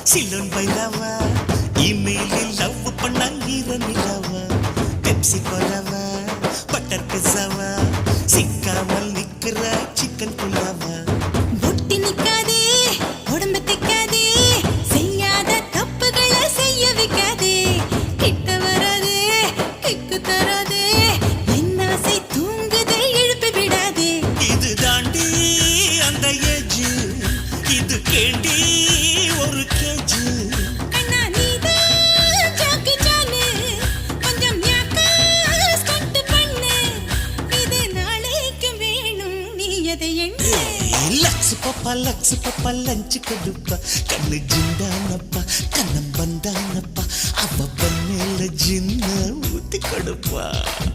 Ceylon பைலாவா இமெயிலில் love பண்ணாங்கிற நிலாவா Pepsi கோலாவா butter பிஸாவா சிக்காமல் நிக்கிற chicken புல்லாவா ஒட்டி நிக்காதே உடம்பு திக்காதே செய்யாத தப்புகளை செய்ய வைக்காதே கிட்ட வராதே கிக்கு தராதே என் ஆசை தூங்குதே எழுப்பி விடாதே இது தாண்டி அந்த ஏஜ் இது கேண்டி ஒரு கேஜ் கண்ணா நீதான் ஜாக்கி சானு கொஞ்சம் ஞாக்கா ஸ்டண்ட் பண்ணு இது நாளைக்கு வேணும் நீ எதை எண்ணு லக்ஸ் பப்பா லஞ்சு கொடுப்பா கண்ணு ஜிண்டானப்பா கண்ணம் பந்தானப்பா அவ மேல ஜின்ன ஊத்தி கொடுப்பா